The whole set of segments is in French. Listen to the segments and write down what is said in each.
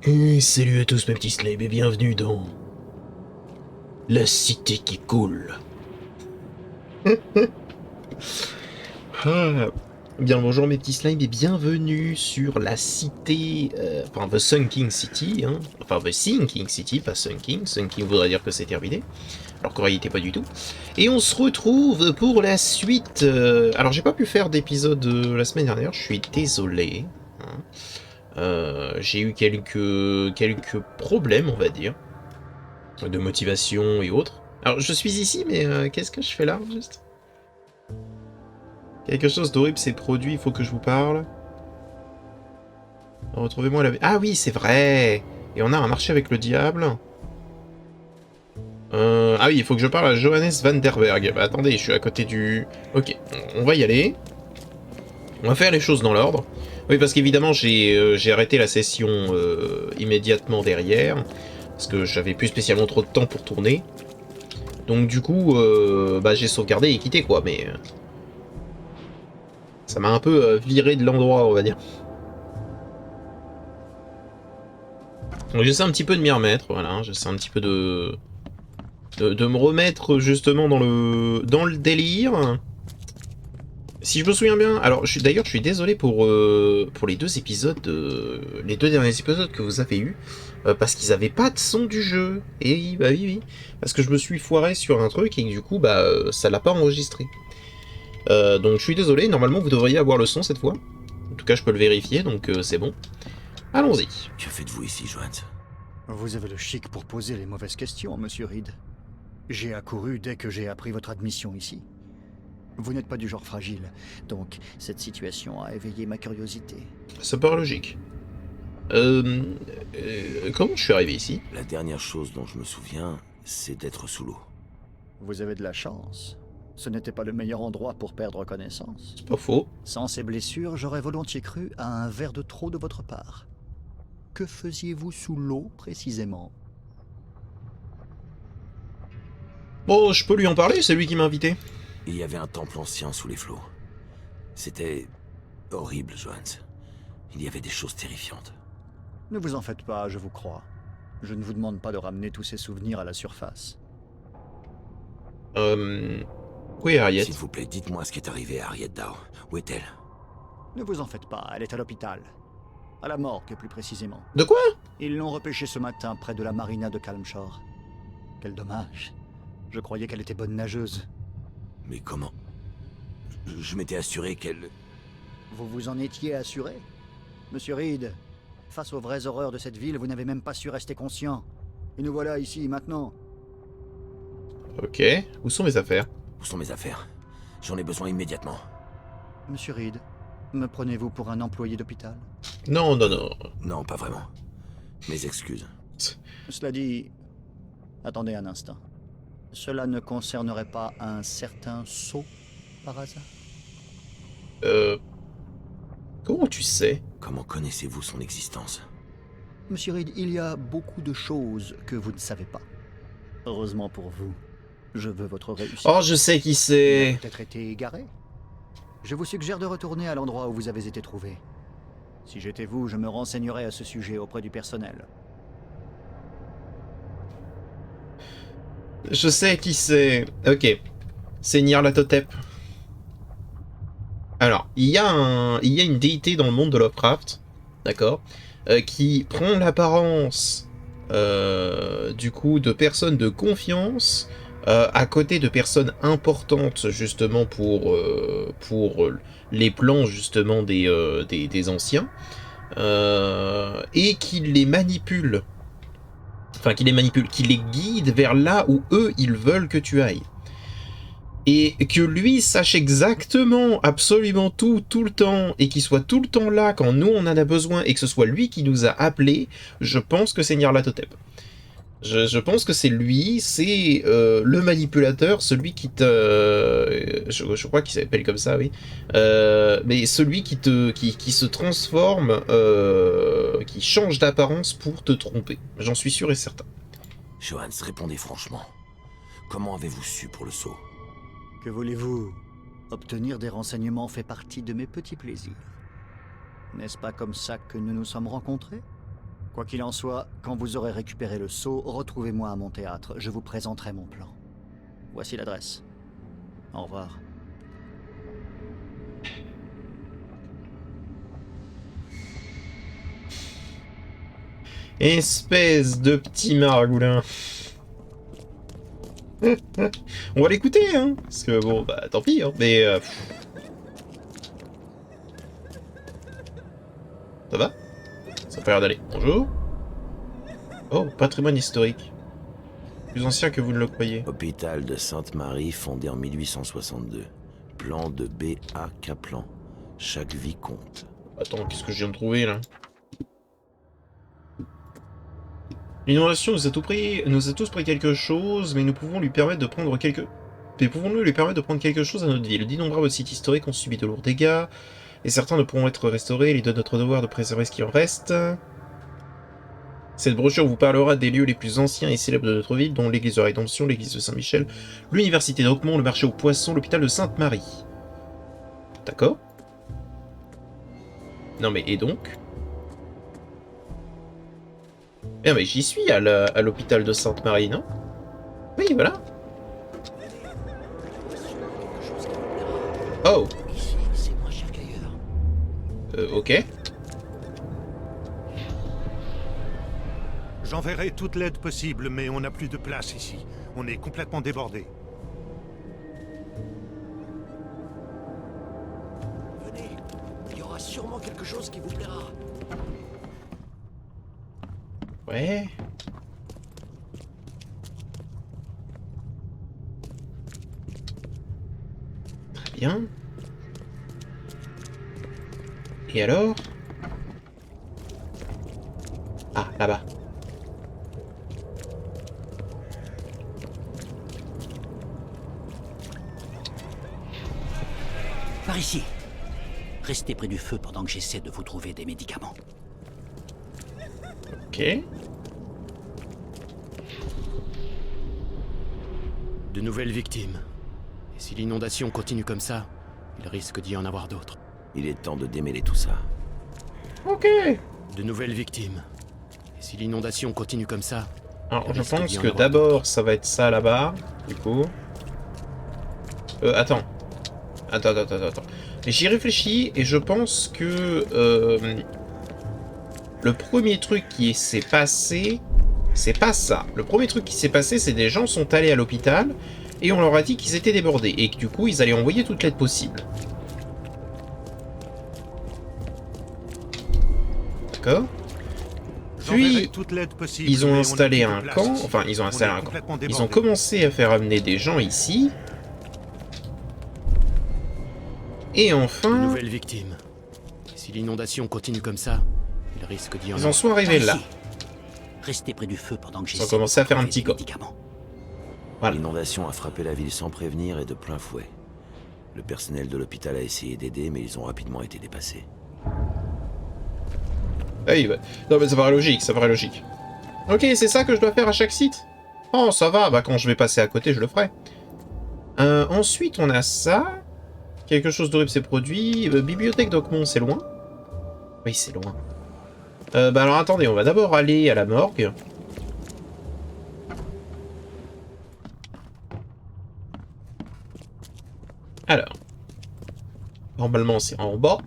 Et salut à tous mes petits slaves et bienvenue dans la cité qui coule. Ah, bien le bonjour mes petits slimes et bienvenue sur la cité, enfin The Sunking City, hein. Enfin The Sinking City, pas Sunking. Sunking voudrait dire que c'est terminé, alors qu'en réalité pas du tout. Et on se retrouve pour la suite. Alors j'ai pas pu faire d'épisode la semaine dernière, je suis désolé. Hein. J'ai eu quelques problèmes, on va dire, de motivation et autres. Alors je suis ici, mais qu'est-ce que je fais là, juste? Quelque chose d'horrible s'est produit, il faut que je vous parle. Retrouvez-moi la... Ah oui, c'est vrai. Et on a un marché avec le diable. Ah oui, il faut que je parle à Johannes van der Berg. Bah attendez, je suis à côté du... Ok, on va y aller. On va faire les choses dans l'ordre. Oui, parce qu'évidemment, j'ai arrêté la session immédiatement derrière. Parce que j'avais plus spécialement trop de temps pour tourner. Donc du coup, bah, j'ai sauvegardé et quitté, quoi. Mais ça m'a un peu viré de l'endroit, on va dire. Donc j'essaie un petit peu de m'y remettre, voilà. J'essaie un petit peu de me remettre justement dans le délire. Si je me souviens bien, alors d'ailleurs je suis désolé pour les deux épisodes, les deux derniers épisodes que vous avez eus, parce qu'ils avaient pas de son du jeu. Et oui, bah oui, oui. Parce que je me suis foiré sur un truc et que du coup, bah, ça l'a pas enregistré. Donc je suis désolé, normalement vous devriez avoir le son cette fois. En tout cas, je peux le vérifier, donc c'est bon. Allons-y. Que faites-vous ici, Johannes? Vous avez le chic pour poser les mauvaises questions, monsieur Reed. J'ai accouru dès que j'ai appris votre admission ici. Vous n'êtes pas du genre fragile, donc cette situation a éveillé ma curiosité. Ça paraît logique. Comment je suis arrivé ici? La dernière chose dont je me souviens, c'est d'être sous l'eau. Vous avez de la chance. Ce n'était pas le meilleur endroit pour perdre connaissance. C'est pas faux. Sans ces blessures, j'aurais volontiers cru à un verre de trop de votre part. Que faisiez-vous sous l'eau, précisément? Bon, je peux lui en parler, c'est lui qui m'a invité. Il y avait un temple ancien sous les flots. C'était horrible, Johannes. Il y avait des choses terrifiantes. Ne vous en faites pas, je vous crois. Je ne vous demande pas de ramener tous ces souvenirs à la surface. Oui, Harriet. S'il vous plaît, dites-moi ce qui est arrivé à Harriet Dow. Où est-elle? Ne vous en faites pas, elle est à l'hôpital. À la morgue, plus précisément. De quoi? Ils l'ont repêchée ce matin près de la marina de Calmshore. Quel dommage. Je croyais qu'elle était bonne nageuse. Mais comment? Je m'étais assuré qu'elle... Vous vous en étiez assuré? Monsieur Reed, face aux vraies horreurs de cette ville, vous n'avez même pas su rester conscient. Et nous voilà ici, maintenant. Ok. Où sont mes affaires? Où sont mes affaires? J'en ai besoin immédiatement. Monsieur Reed, me prenez-vous pour un employé d'hôpital? Non, non, non. Non, pas vraiment. Mes excuses. Cela dit... Attendez un instant. Cela ne concernerait pas un certain Sceau, par hasard? Comment tu sais? Comment connaissez-vous son existence? Monsieur Reed, il y a beaucoup de choses que vous ne savez pas. Heureusement pour vous, je veux votre réussite. Oh, je sais qui Il a c'est. peut-être été égaré. Je vous suggère de retourner à l'endroit où vous avez été trouvé. Si j'étais vous, je me renseignerais à ce sujet auprès du personnel. Je sais qui c'est. Ok. C'est Nyarlathotep. Alors, il y a une déité dans le monde de Lovecraft, d'accord, qui prend l'apparence, du coup, de personnes de confiance, à côté de personnes importantes, justement, pour les plans, justement, des anciens, et qui les manipule. Enfin, qui les manipule, qui les guide vers là où eux, ils veulent que tu ailles. Et que lui sache exactement, absolument tout, tout le temps, et qu'il soit tout le temps là quand nous on en a besoin, et que ce soit lui qui nous a appelés, je pense que c'est Nyarlathotep. Je pense que c'est lui, c'est le manipulateur, celui qui te... je crois qu'il s'appelle comme ça, oui. Mais celui qui se transforme, qui change d'apparence pour te tromper. J'en suis sûr et certain. Johannes, répondez franchement. Comment avez-vous su pour le saut? Que voulez-vous? Obtenir des renseignements fait partie de mes petits plaisirs. N'est-ce pas comme ça que nous nous sommes rencontrés? Quoi qu'il en soit, quand vous aurez récupéré le sceau, retrouvez-moi à mon théâtre. Je vous présenterai mon plan. Voici l'adresse. Au revoir. Espèce de petit margoulin. On va l'écouter, hein. Parce que bon, bah tant pis, hein. Mais... Ça va? Ça a pas l'air d'aller. Bonjour. Oh, patrimoine historique. Plus ancien que vous ne le croyez. Hôpital de Sainte-Marie, fondé en 1862. Plan de B.A. Kaplan. Chaque vie compte. Attends, qu'est-ce que je viens de trouver, là? L'inondation nous a tous pris quelque chose, mais nous pouvons lui permettre de prendre quelque... Mais pouvons-nous lui permettre de prendre quelque chose à notre ville? D'innombrables sites historiques ont subi de lourds dégâts, et certains ne pourront être restaurés, il est de notre devoir de préserver ce qui en reste. Cette brochure vous parlera des lieux les plus anciens et célèbres de notre ville, dont l'église de la Rédemption, l'église de Saint-Michel, l'université d'Oakmont, le marché aux poissons, l'hôpital de Sainte-Marie. D'accord. Non mais, et donc? Eh mais j'y suis à l'hôpital de Sainte-Marie, non? Oui, voilà. Oh. Ici, c'est moins cher qu'ailleurs. Ok. J'enverrai toute l'aide possible, mais on n'a plus de place ici. On est complètement débordés. Venez, il y aura sûrement quelque chose qui vous plaira. Ouais. Très bien. Et alors? Ah, là-bas. Par ici. Restez près du feu pendant que j'essaie de vous trouver des médicaments. Ok. De nouvelles victimes. Et si l'inondation continue comme ça, il risque d'y en avoir d'autres. Il est temps de démêler tout ça. Ok. De nouvelles victimes. Et si l'inondation continue comme ça... Alors, il je risque pense d'y en que avoir d'abord, ça va être ça là-bas, du coup. Attends. Attends. J'y réfléchis et je pense que le premier truc qui s'est passé, c'est pas ça. Le premier truc qui s'est passé, c'est des gens sont allés à l'hôpital et on leur a dit qu'ils étaient débordés et que du coup, ils allaient envoyer toute l'aide possible. D'accord. Puis, toute l'aide possible, ils ont mais on installé n'a plus un de place camp, ici. enfin, ils ont On installé est un camp. complètement Ils ont débordés. commencé à faire amener des gens ici. Et De enfin, nouvelles victimes. Et si l'inondation continue comme ça, il risque d'y en ils en avoir... sont arrivés Par là. ici. Restez près du feu pendant que Ils ont j'essaie commencé à de faire un trouver petit des camp. médicaments. Voilà. L'inondation a frappé la ville sans prévenir et de plein fouet. Le personnel de l'hôpital a essayé d'aider, mais ils ont rapidement été dépassés. Ah oui, bah. Non mais ça paraît logique. Ok, c'est ça que je dois faire à chaque site? Oh, ça va, bah quand je vais passer à côté, je le ferai. Ensuite, on a ça. Quelque chose d'horrible s'est produit. Bibliothèque d'Oakmont, c'est loin? Oui, c'est loin. Bah alors attendez, on va d'abord aller à la morgue. Alors. Normalement, c'est en bas.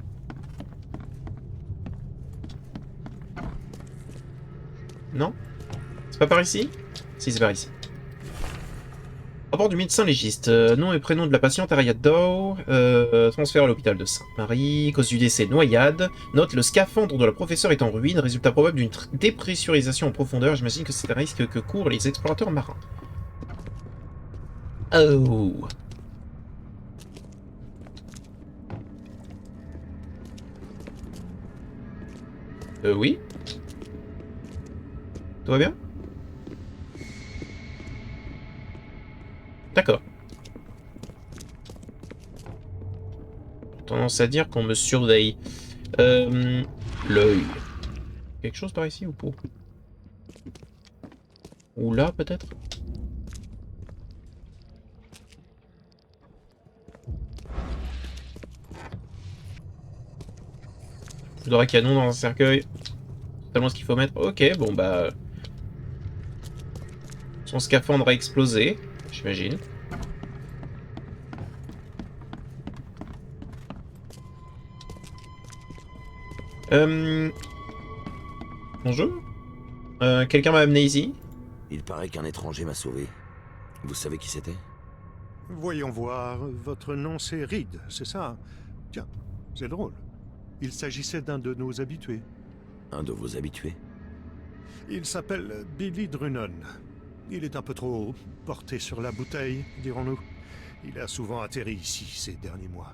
Non? C'est pas par ici? Si, c'est par ici. Rapport du médecin légiste. Nom et prénom de la patiente Ariad Dow. Transfert à l'hôpital de Sainte-Marie. Cause du décès, noyade. Note, le scaphandre de la professeure est en ruine. Résultat probable d'une dépressurisation en profondeur. J'imagine que c'est un risque que courent les explorateurs marins. Oh. Oui. Tout va bien? D'accord. Tendance à dire qu'on me surveille. L'œil. Quelque chose par ici ou pas? Ou là, peut-être? Poudre à canon dans un cercueil. Tellement ce qu'il faut mettre. Ok, bon bah... Son scaphandre a explosé, j'imagine. Bonjour. Quelqu'un m'a amené ici? Il paraît qu'un étranger m'a sauvé. Vous savez qui c'était? Voyons voir, votre nom c'est Reed, c'est ça? Tiens, c'est drôle. Il s'agissait d'un de nos habitués. Un de vos habitués? Il s'appelle Billy Drunon. Il est un peu trop porté sur la bouteille, dirons-nous. Il a souvent atterri ici ces derniers mois.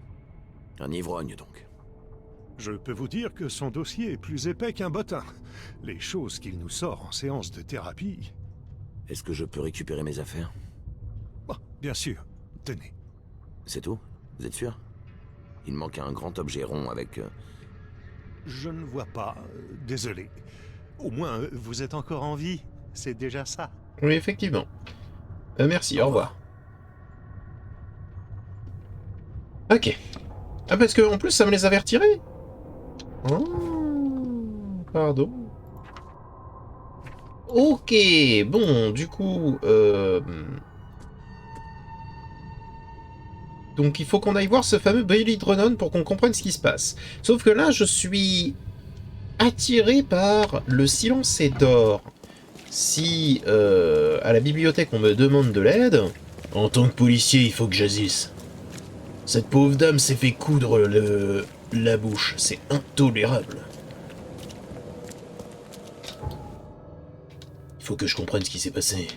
Un ivrogne, donc. Je peux vous dire que son dossier est plus épais qu'un bottin. Les choses qu'il nous sort en séance de thérapie... Est-ce que je peux récupérer mes affaires? Bon, bien sûr. Tenez. C'est tout? Vous êtes sûr? Il manque un grand objet rond avec... Je ne vois pas. Désolé. Au moins, vous êtes encore en vie. C'est déjà ça. Oui, effectivement. Merci, au revoir. Ok. Ah, parce que en plus, ça me les avait retirés. Oh, pardon. Ok, bon, du coup... Donc il faut qu'on aille voir ce fameux Billy Drunon pour qu'on comprenne ce qui se passe. Sauf que là, je suis attiré par le silence est d'or. Si à la bibliothèque on me demande de l'aide, en tant que policier, il faut que j'agisse. Cette pauvre dame s'est fait coudre la bouche, c'est intolérable. Il faut que je comprenne ce qui s'est passé.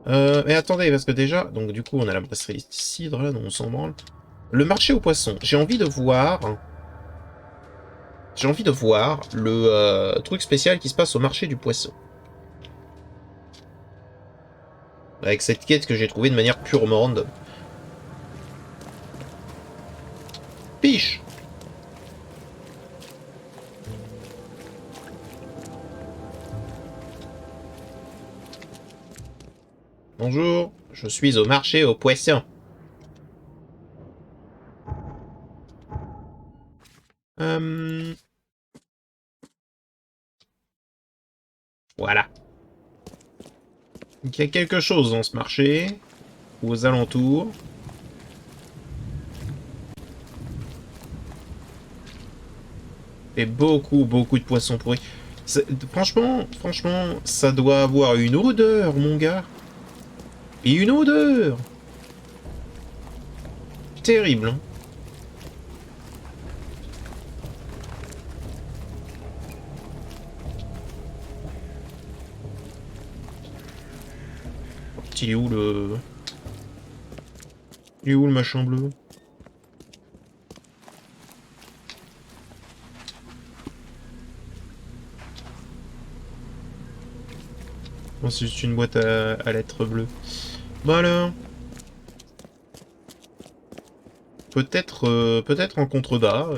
Mais attendez, parce que déjà, donc du coup on a la brasserie cidre là, dont on s'en branle. Le marché aux poissons, j'ai envie de voir... J'ai envie de voir le truc spécial qui se passe au marché du poisson. Avec cette quête que j'ai trouvée de manière purement random. Piche! Bonjour, je suis au marché aux poissons. Voilà. Il y a quelque chose dans ce marché, ou aux alentours. Et beaucoup de poissons pourris. Franchement, ça doit avoir une odeur, mon gars. Et une odeur terrible, hein. Il est où le... Il est où le machin bleu? Non, c'est juste une boîte à lettres bleues. Bon alors... Peut-être en contrebas.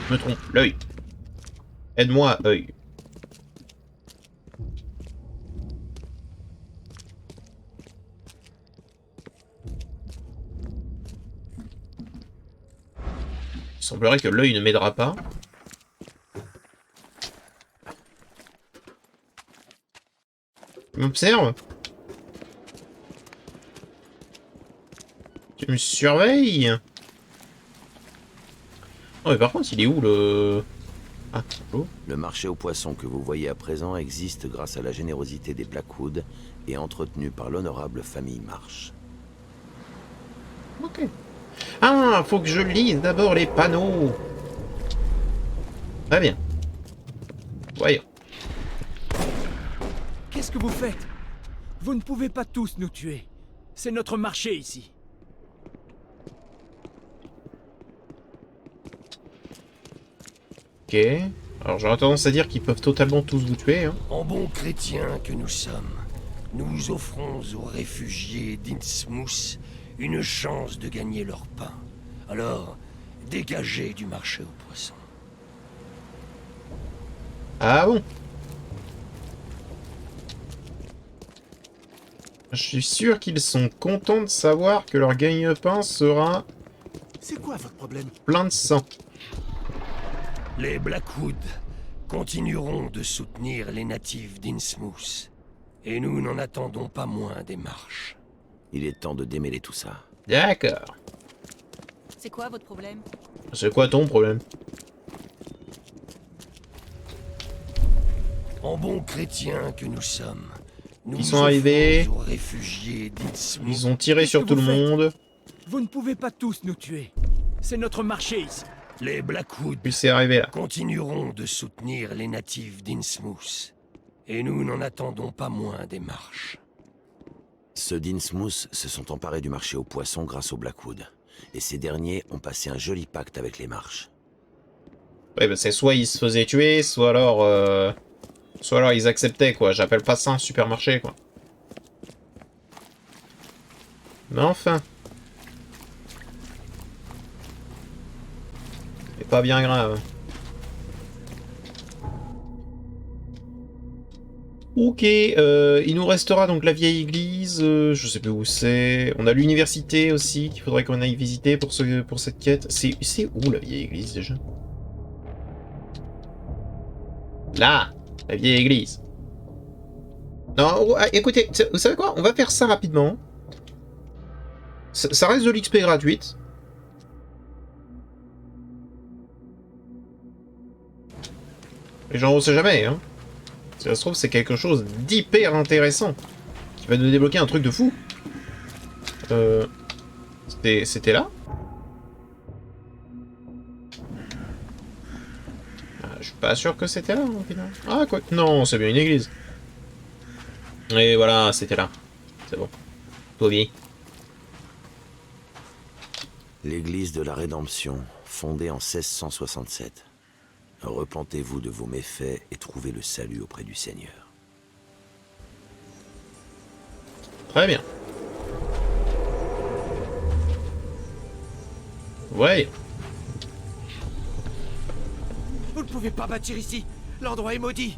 Je me trompe, l'œil. Aide-moi, œil. Il semblerait que l'œil ne m'aidera pas. Tu m'observes? Tu me surveilles? Oh, mais par contre, il est où le... Ah, bonjour. Le marché aux poissons que vous voyez à présent existe grâce à la générosité des Blackwood et entretenu par l'honorable famille Marsh. Ok. Ah, faut que je lise d'abord les panneaux. Très bien. Voyons. Qu'est-ce que vous faites? Vous ne pouvez pas tous nous tuer. C'est notre marché ici. Ok. Alors j'aurais tendance à dire qu'ils peuvent totalement tous vous tuer, hein. En bons chrétiens que nous sommes, nous offrons aux réfugiés d'Innsmouth une chance de gagner leur pain. Alors, dégagez du marché aux poissons. Ah bon? Je suis sûr qu'ils sont contents de savoir que leur gagne-pain sera C'est quoi votre problème? plein de sang. Les Blackwood continueront de soutenir les natifs d'Innsmouth. Et nous n'en attendons pas moins des marches. Il est temps de démêler tout ça. D'accord. C'est quoi votre problème? C'est quoi ton problème? En bons chrétiens que nous sommes, nous Ils sont arrivés. offrons aux réfugiés d'Innsmouth. Ils ont tiré Qu'est-ce sur que tout le vous faites? monde. Vous ne pouvez pas tous nous tuer. C'est notre marché ici. Les Blackwood Puis c'est arrivé là. continueront de soutenir les natifs d'Innsmouth. Et nous n'en attendons pas moins des marches. Ceux d'Innsmouth se sont emparés du marché aux poissons grâce aux Blackwood. Et ces derniers ont passé un joli pacte avec les marches. Ouais, bah c'est soit ils se faisaient tuer, soit alors ils acceptaient, quoi. J'appelle pas ça un supermarché, quoi. Mais enfin. C'est pas bien grave. Ok, il nous restera donc la vieille église, je sais plus où c'est. On a l'université aussi qu'il faudrait qu'on aille visiter pour cette quête. C'est où la vieille église déjà? Là, la vieille église. Non, oh, écoutez, vous savez quoi? On va faire ça rapidement. Ça reste de l'XP gratuite. Et genre on sait jamais, hein. Si ça se trouve, c'est quelque chose d'hyper intéressant. Qui va nous débloquer un truc de fou. C'était là? Ah, je suis pas sûr que c'était là, au final. Ah, quoi. Non, c'est bien une église. Et voilà, c'était là. C'est bon. Tout bien. L'église de la Rédemption, fondée en 1667. Repentez-vous de vos méfaits et trouvez le salut auprès du Seigneur. Très bien. Ouais. Vous ne pouvez pas bâtir ici. L'endroit est maudit.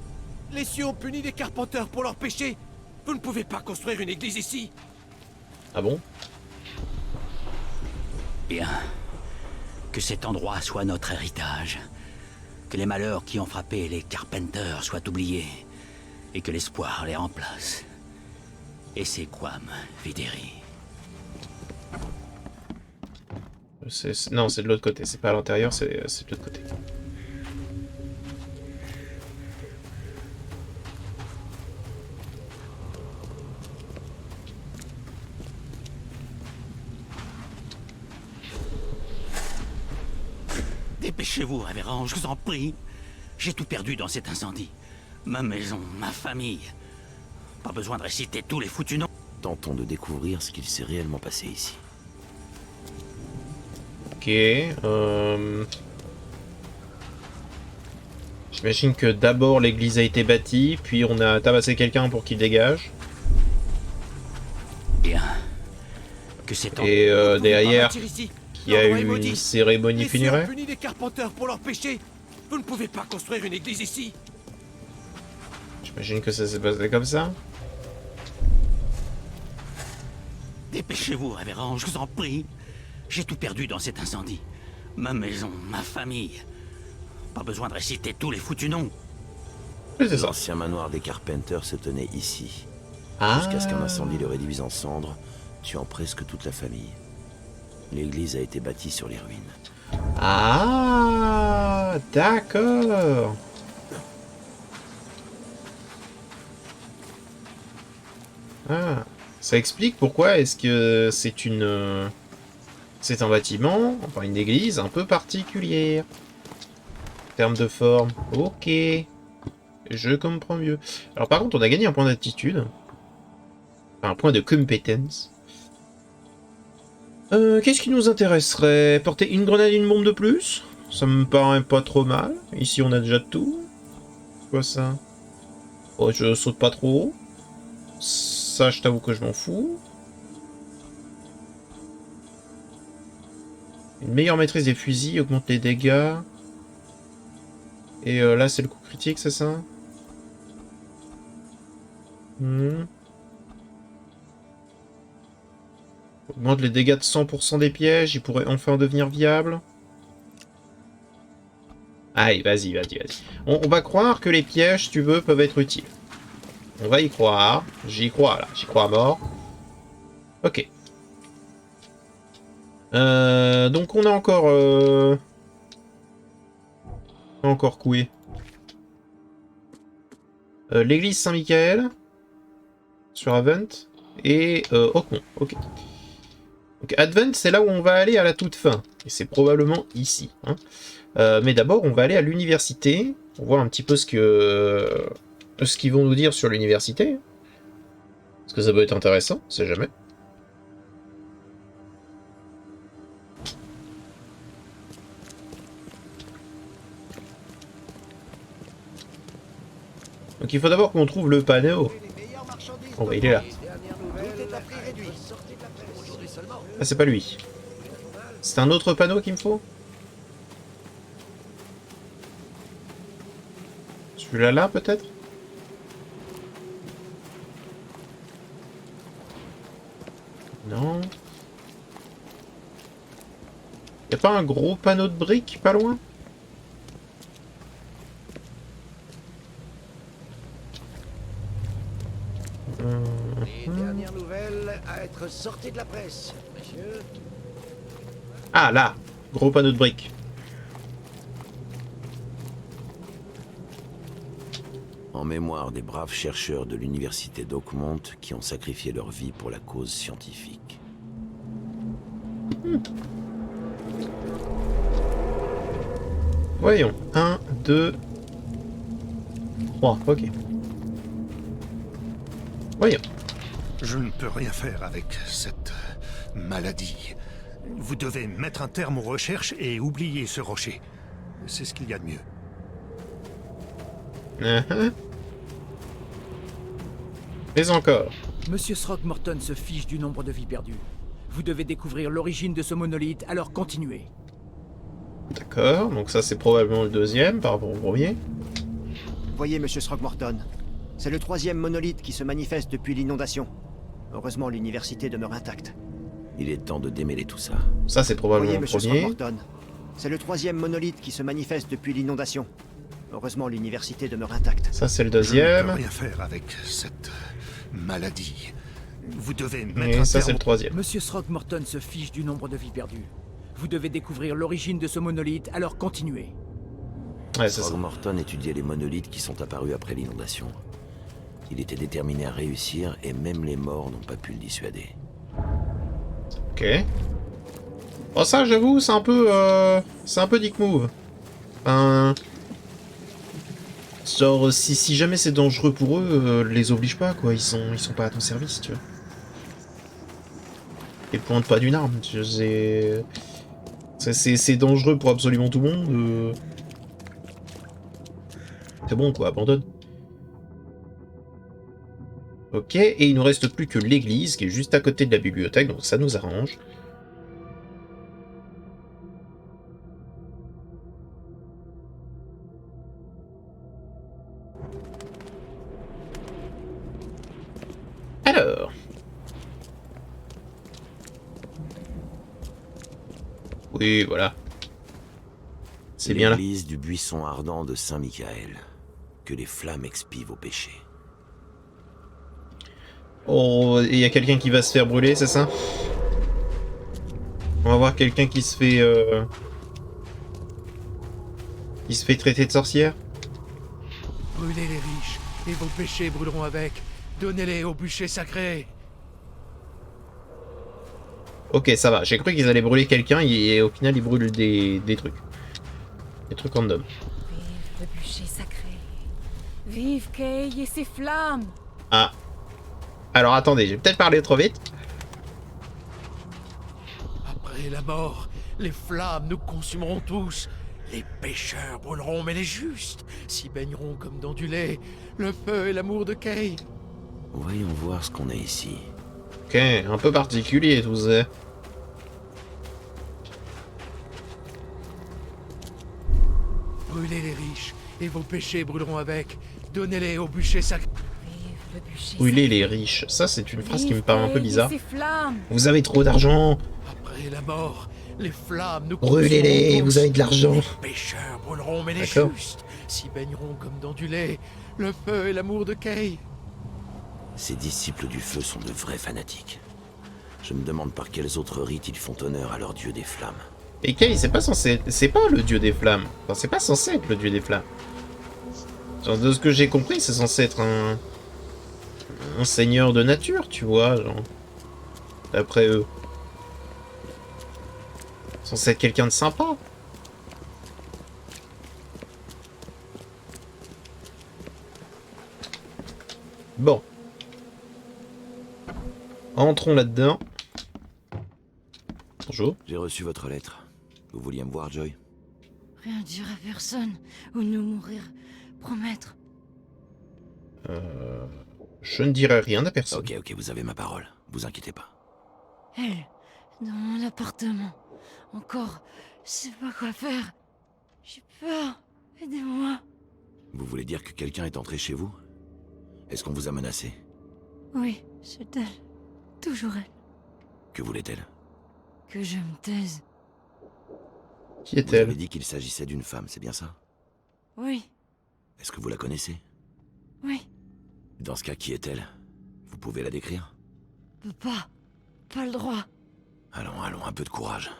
Les cieux ont puni les carpenteurs pour leurs péchés. Vous ne pouvez pas construire une église ici. Ah bon? Bien. Que cet endroit soit notre héritage. Que les malheurs qui ont frappé les Carpenters soient oubliés. Et que l'espoir les remplace. Et c'est Quam Videri. Non, c'est de l'autre côté. C'est pas à l'intérieur, c'est de l'autre côté. Dépêchez-vous, révérend, je vous en prie. J'ai tout perdu dans cet incendie. Ma maison, ma famille. Pas besoin de réciter tous les foutus noms. Tentons de découvrir ce qu'il s'est réellement passé ici. Ok. J'imagine que d'abord l'église a été bâtie, puis on a tabassé quelqu'un pour qu'il dégage. Bien. Que cet endroit... Et Vous ne pouvez pas derrière, bâtir ici. il y a L'endroit est eu maudit. une cérémonie Les cieux ont funéraire. puni les carpenteurs pour leurs péchés. Vous ne pouvez pas construire une église ici. J'imagine que ça s'est passé comme ça. Dépêchez-vous, révérend, je vous en prie. J'ai tout perdu dans cet incendie. Ma maison, ma famille. Pas besoin de réciter tous les foutus noms. Oui, c'est ça. L'ancien manoir des Carpenters se tenait ici. Ah. Jusqu'à ce qu'un incendie le réduise en cendres, tuant presque toute la famille. L'église a été bâtie sur les ruines. Ah, d'accord. Ah, ça explique pourquoi est-ce que c'est un bâtiment, enfin une église un peu particulière. En termes de forme. Ok. Je comprends mieux. Alors par contre, on a gagné un point d'attitude. Enfin, un point de compétence. Qu'est-ce qui nous intéresserait? Porter une grenade et une bombe de plus? Ça me paraît pas trop mal. Ici, on a déjà tout. C'est quoi ça? Oh, je saute pas trop haut. Ça, je t'avoue que je m'en fous. Une meilleure maîtrise des fusils augmente les dégâts. Et là, c'est le coup critique, c'est ça? Augmente les dégâts de 100% des pièges, il pourrait enfin devenir viable. Allez, vas-y, vas-y, vas-y. On va croire que les pièges, si tu veux, peuvent être utiles. On va y croire. J'y crois, là. J'y crois à mort. Ok. Donc on a encore... Encore coué. L'église Saint-Michael. Sur Avent. Et Oakmont. Ok. Donc Advent, c'est là où on va aller à la toute fin. Et c'est probablement ici. Hein. Mais d'abord, on va aller à l'université. On va voir un petit peu ce qu'ils vont nous dire sur l'université. Parce que ça peut être intéressant, on sait jamais. Donc il faut d'abord qu'on trouve le panneau. Oh bah il est là. Ah c'est pas lui. C'est un autre panneau qu'il me faut? Celui-là là peut-être? Non. Y'a pas un gros panneau de briques pas loin? Les dernières nouvelles à être sorties de la presse, monsieur. Ah là, gros panneau de briques. En mémoire des braves chercheurs de l'université d'Oakmont qui ont sacrifié leur vie pour la cause scientifique. Voyons. 1, 2, 3, ok. Voyons. Je ne peux rien faire avec cette maladie. Vous devez mettre un terme aux recherches et oublier ce rocher. C'est ce qu'il y a de mieux. Mais encore. Monsieur Throckmorton se fiche du nombre de vies perdues. Vous devez découvrir l'origine de ce monolithe, alors continuez. D'accord, donc ça c'est probablement le deuxième par rapport au premier. Voyez, monsieur Throckmorton, c'est le troisième monolithe qui se manifeste depuis l'inondation. Heureusement, l'université demeure intacte. Il est temps de démêler tout ça. Ça c'est probablement Voyez, le monsieur premier. Throckmorton, c'est le troisième monolithe qui se manifeste depuis l'inondation. Heureusement, l'université demeure intacte. Ça c'est le Je ne deuxième. peux rien faire avec cette maladie. Vous devez mettre Et un ça c'est terme. le troisième. Monsieur Throckmorton se fiche du nombre de vies perdues. Vous devez découvrir l'origine de ce monolithe, alors continuez. Ouais, c'est ça. Throckmorton étudiait les monolithes qui sont apparus après l'inondation. Il était déterminé à réussir et même les morts n'ont pas pu le dissuader. Ok. Bon ça j'avoue c'est un peu dick move. Enfin... Genre si jamais c'est dangereux pour eux, les oblige pas quoi, ils sont pas à ton service tu vois. Et pointe pas d'une arme, c'est dangereux pour absolument tout le monde. C'est bon quoi, abandonne. Ok, et il nous reste plus que l'église qui est juste à côté de la bibliothèque, donc ça nous arrange. Alors. Oui, voilà. C'est bien là. L'église du buisson ardent de Saint-Michael. Que les flammes expient vos péchés. Oh, il y a quelqu'un qui va se faire brûler, c'est ça? On va voir quelqu'un qui se fait... qui se fait traiter de sorcière? Brûlez les riches, et vos péchés brûleront avec. Donnez-les au bûcher sacré. Ok, ça va. J'ai cru qu'ils allaient brûler quelqu'un et au final ils brûlent des trucs. Des trucs random. Vive le bûcher sacré. Vive Kay et ses flammes. Ah. Alors attendez, j'ai peut-être parlé trop vite. Après la mort, les flammes nous consumeront tous. Les pécheurs brûleront, mais les justes s'y baigneront comme dans du lait. Le feu et l'amour de Kay. Voyons voir ce qu'on a ici. Ok, un peu particulier tout ça. Brûlez les riches, et vos péchés brûleront avec. Donnez-les au bûcher sacré. Vive peut bûcher. Brûler les riches. Ça, c'est une phrase qui me paraît un peu bizarre. Ces flammes. Vous avez trop d'argent. Après la mort, les flammes nous Brûlez-les, consumeront vous tous. avez de l'argent. Les pécheurs brûleront, mais les D'accord. justes s'y baigneront comme dans du lait. Le feu et l'amour de Kay. Ces disciples du feu sont de vrais fanatiques. Je me demande par quels autres rites ils font honneur à leur dieu des flammes. Et Kay, c'est pas censé... C'est pas le dieu des flammes. Enfin, c'est pas censé être le dieu des flammes. Genre, de ce que j'ai compris, c'est censé être un seigneur de nature, tu vois, genre. D'après eux. Censé être quelqu'un de sympa. Bon. Entrons là-dedans. Bonjour. J'ai reçu votre lettre. Vous vouliez me voir, Joy? Rien dire à personne ou nous mourir. Promettre. Je ne dirai rien à personne. Ok, vous avez ma parole. Vous inquiétez pas. Elle, dans mon appartement. Encore, je sais pas quoi faire. J'ai peur. Aidez-moi. Vous voulez dire que quelqu'un est entré chez vous? Est-ce qu'on vous a menacé? Oui, c'est elle. Toujours elle. Que voulait-elle? Que je me taise. Qui Vous est-elle? avez dit qu'il s'agissait d'une femme, c'est bien ça? Oui, Est-ce que vous la connaissez? oui. Dans ce cas, qui est-elle? Vous pouvez la décrire? Peux pas. Pas le droit. Allons, un peu de courage.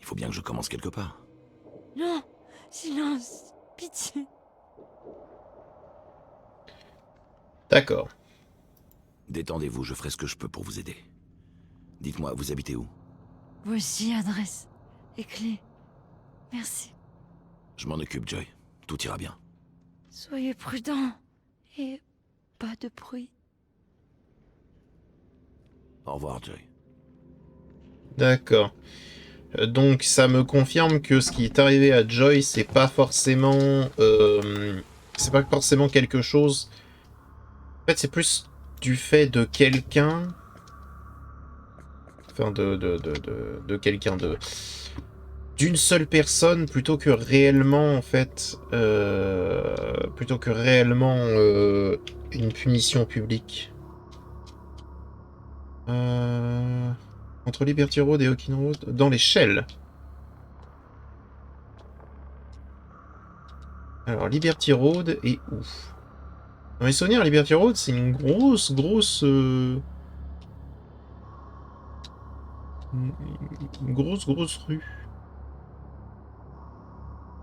Il faut bien que je commence quelque part. Non. Silence. Pitié. D'accord. Détendez-vous, je ferai ce que je peux pour vous aider. Dites-moi, vous habitez où? Voici adresse. Et clé. Merci. Je m'en occupe, Joy. Tout ira bien. Soyez prudents. Et pas de bruit. Au revoir, Joy. D'accord. Donc ça me confirme que ce qui est arrivé à Joy, c'est pas forcément quelque chose. En fait, c'est plus du fait de quelqu'un. Enfin, de quelqu'un d'une seule personne plutôt que réellement en fait une punition publique. Entre Liberty Road et Hawking Road dans les Shells. Alors Liberty Road est où? Dans mes souvenirs, Liberty Road c'est une grosse rue.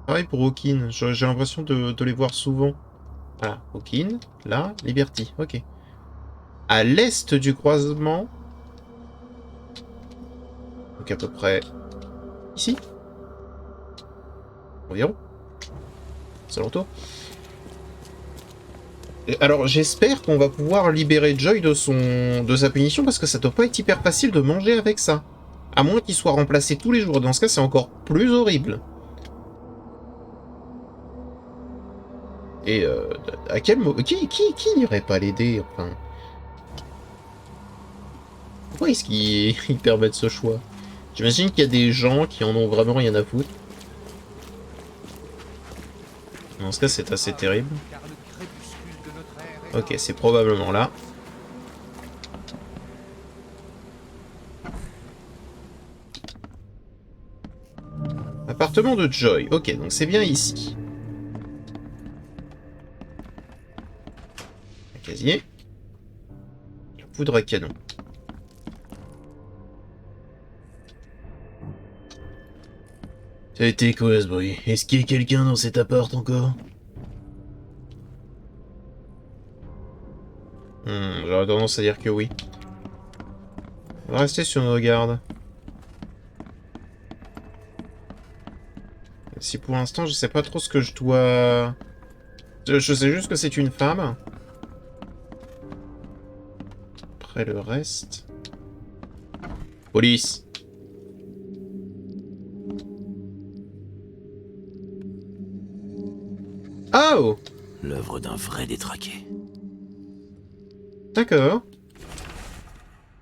Pareil pour Hawking, j'ai l'impression de les voir souvent. Voilà, Hawking, là, Liberty, ok. À l'est du croisement. Donc à peu près ici. Environ. C'est l'entour. Alors j'espère qu'on va pouvoir libérer Joy de sa punition parce que ça doit pas être hyper facile de manger avec ça. À moins qu'il soit remplacé tous les jours. Dans ce cas, c'est encore plus horrible. Et à quel moment... Qui n'irait pas l'aider, enfin... Pourquoi est-ce qu'ils permettent ce choix? J'imagine qu'il y a des gens qui en ont vraiment rien à foutre. Dans ce cas, c'est assez terrible. Ok, c'est probablement là. Appartement de Joy. Ok, donc c'est bien ici. Un casier. La poudre à canon. Ça a été quoi ce bruit? Est-ce qu'il y a quelqu'un dans cet appart encore? J'aurais tendance à dire que oui. On va rester sur nos gardes. Si pour l'instant je sais pas trop ce que je dois... Je sais juste que c'est une femme. Après le reste... Police. Oh! L'œuvre d'un vrai détraqué. D'accord.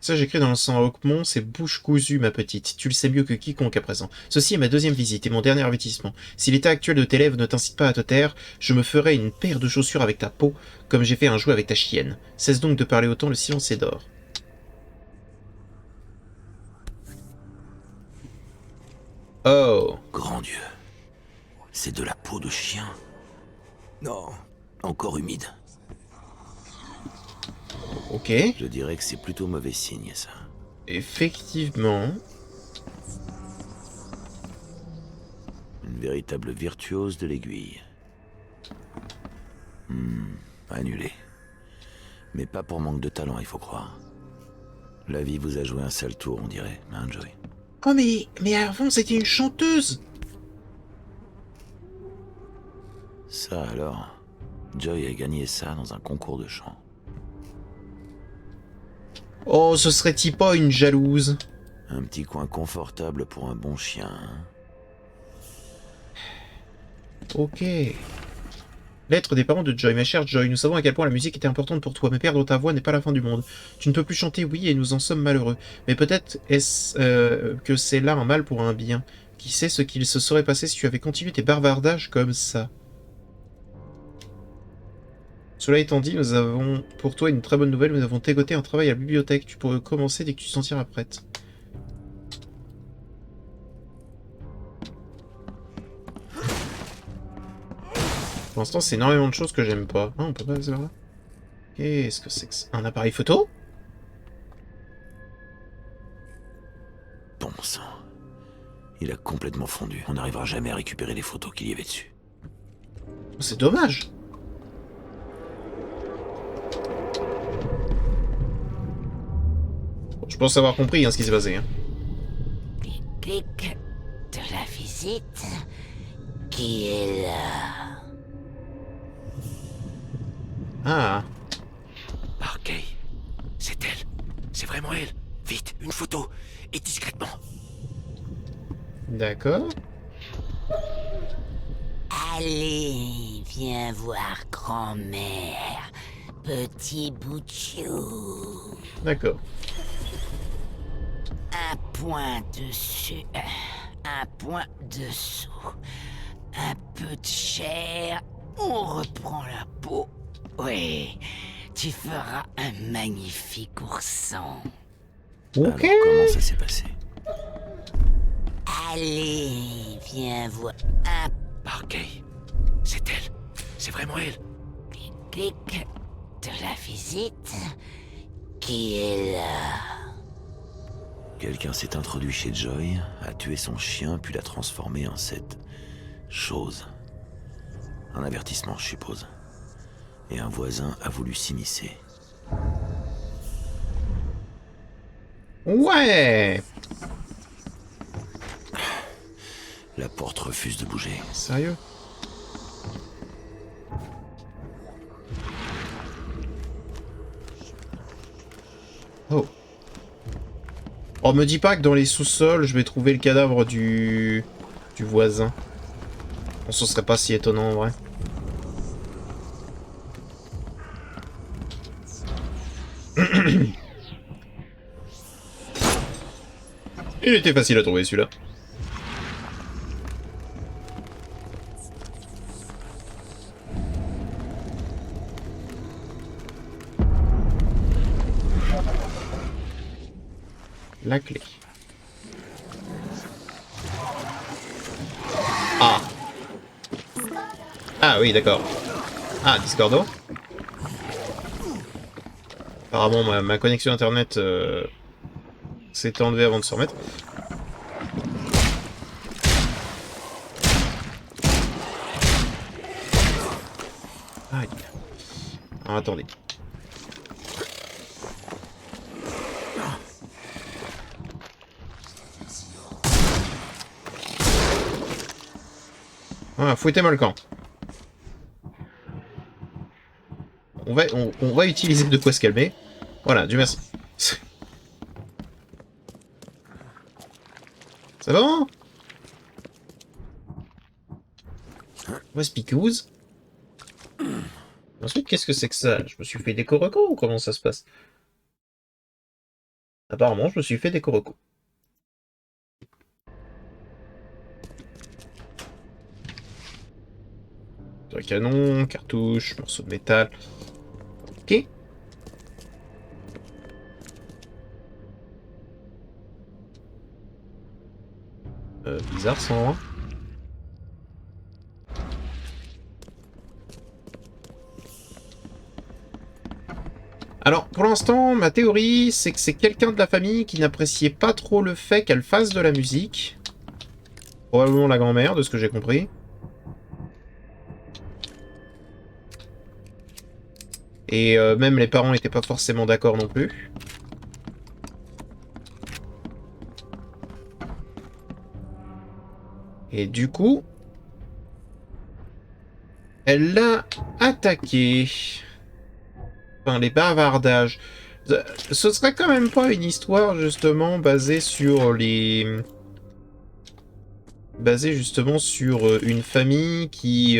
Ça, j'écris dans le sang à Hawkmont, c'est bouche cousue, ma petite. Tu le sais mieux que quiconque à présent. Ceci est ma deuxième visite et mon dernier avertissement. Si l'état actuel de tes lèvres ne t'incite pas à te taire, je me ferai une paire de chaussures avec ta peau, comme j'ai fait un jouet avec ta chienne. Cesse donc de parler autant, le silence est d'or. Oh. Grand Dieu. C'est de la peau de chien. Non, encore humide. Ok. Je dirais que c'est plutôt mauvais signe, ça. Effectivement. Une véritable virtuose de l'aiguille. Annulé. Mais pas pour manque de talent, il faut croire. La vie vous a joué un sale tour, on dirait, hein, Joy? Oh mais avant c'était une chanteuse. Ça alors, Joy a gagné ça dans un concours de chant. Oh, ce serait-il pas une jalouse? Un petit coin confortable pour un bon chien, hein? Ok. Lettre des parents de Joy. Ma chère Joy, nous savons à quel point la musique était importante pour toi, mais perdre ta voix n'est pas la fin du monde. Tu ne peux plus chanter, oui, et nous en sommes malheureux. Mais peut-être est-ce que c'est là un mal pour un bien. Qui sait ce qu'il se serait passé si tu avais continué tes bavardages comme ça. Cela étant dit, nous avons pour toi une très bonne nouvelle. Nous avons dégoté un travail à la bibliothèque. Tu pourrais commencer dès que tu te sentiras prête. Pour l'instant, c'est énormément de choses que j'aime pas. Ah, on peut pas passer par là. Qu'est-ce que c'est que ça? Un appareil photo? Bon sang. Il a complètement fondu. On n'arrivera jamais à récupérer les photos qu'il y avait dessus. C'est dommage. Bon, je pense avoir compris hein, ce qui s'est passé. Hein. Clic de la visite. Qui est là? Ah. Parkey. C'est elle. C'est vraiment elle. Vite, une photo. Et discrètement. D'accord. Allez, viens voir grand-mère. Petit bout de chou. D'accord. Un point dessus. Un point dessous. Un peu de chair. On reprend la peau. Oui, tu feras un magnifique ourson. Ok. Alors, comment ça s'est passé? Allez, viens voir. Un Parkey. C'est elle. C'est vraiment elle. clic de la visite. Qui est là? Quelqu'un s'est introduit chez Joy, a tué son chien, puis l'a transformé en cette chose. Un avertissement, je suppose. Et un voisin a voulu s'immiscer. Ouais. La porte refuse de bouger. Sérieux? Oh. Oh, me dis pas que dans les sous-sols, je vais trouver le cadavre du voisin. Bon, ce serait pas si étonnant en vrai. Il était facile à trouver celui-là. La clé. Ah. Ah oui, d'accord. Ah, Discordo. Apparemment, ma connexion internet s'est enlevée avant de se remettre. Aïe. Alors, attendez. Ah, fouettez-moi le camp. On va utiliser de quoi se calmer. Voilà, Dieu merci. Ça va? What's Picouse? Ensuite, qu'est-ce que c'est que ça? Je me suis fait des correcos ou comment ça se passe? Apparemment, je me suis fait des corocos. Un canon, cartouche, morceau de métal. Ok. Bizarre, 101. Alors, pour l'instant, ma théorie, c'est que c'est quelqu'un de la famille qui n'appréciait pas trop le fait qu'elle fasse de la musique. Probablement la grand-mère, de ce que j'ai compris. Et même les parents n'étaient pas forcément d'accord non plus. Et du coup, elle l'a attaqué. Enfin, les bavardages. Ce serait quand même pas une histoire, justement, basée sur les... Basée, justement, sur une famille qui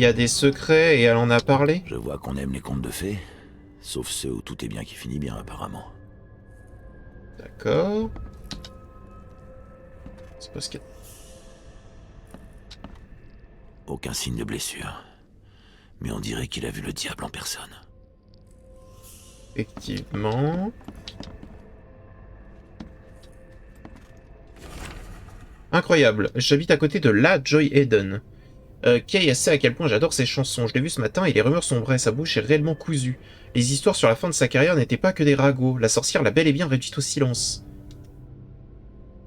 a des secrets et elle en a parlé. Je vois qu'on aime les contes de fées, sauf ceux où tout est bien qui finit bien, apparemment. D'accord. C'est pas ce qu'il y a. Aucun signe de blessure. Mais on dirait qu'il a vu le diable en personne. Effectivement. Incroyable. J'habite à côté de la Joy Eden. Kay sait à quel point j'adore ses chansons. Je l'ai vu ce matin et les rumeurs sont vraies. Sa bouche est réellement cousue. Les histoires sur la fin de sa carrière n'étaient pas que des ragots. La sorcière l'a bel et bien réduite au silence.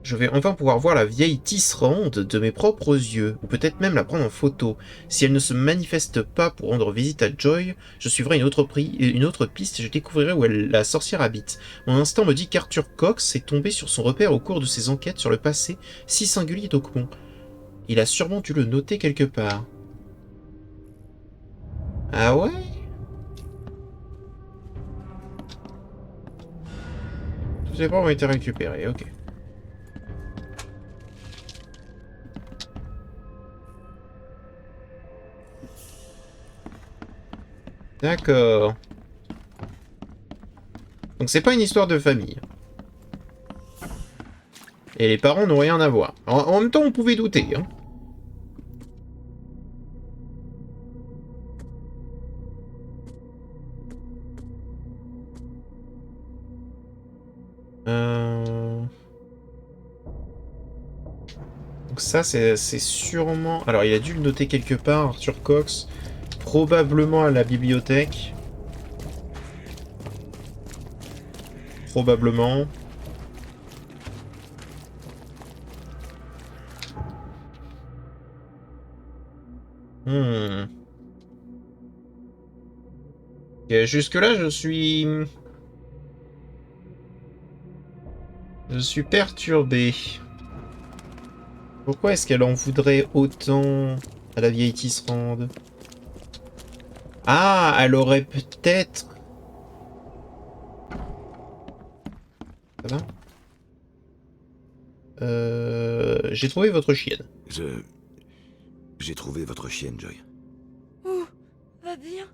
Je vais enfin pouvoir voir la vieille tisserande de mes propres yeux, ou peut-être même la prendre en photo. Si elle ne se manifeste pas pour rendre visite à Joy, je suivrai une autre piste et je découvrirai où la sorcière habite. Mon instinct me dit qu'Arthur Cox est tombé sur son repère au cours de ses enquêtes sur le passé si singulier d'Oakmont. Il a sûrement dû le noter quelque part. Ah ouais? Tous les bords ont été récupérés, ok. D'accord. Donc c'est pas une histoire de famille. Et les parents n'ont rien à voir. En même temps, on pouvait douter, hein. Donc ça, c'est sûrement... Alors, il a dû le noter quelque part, Arthur Cox. Probablement à la bibliothèque. Probablement. Ok, jusque-là, je suis... Je suis perturbé. Pourquoi est-ce qu'elle en voudrait autant à la vieille tisserande? Ah, elle aurait peut-être... Ça va? J'ai trouvé votre chienne. J'ai trouvé votre chienne, Joy. Ouh, va bien.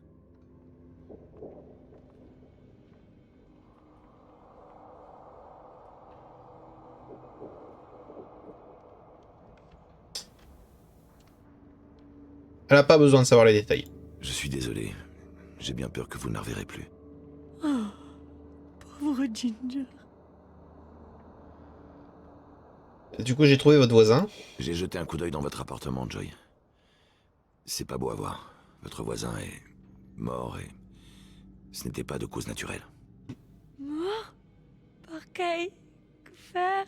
Elle a pas besoin de savoir les détails. Je suis désolé. J'ai bien peur que vous ne la reverrez plus. Oh, pauvre Ginger. Du coup, j'ai trouvé votre voisin. J'ai jeté un coup d'œil dans votre appartement, Joy. C'est pas beau à voir. Votre voisin est mort et ce n'était pas de cause naturelle. Mort? Par Kay? Que faire?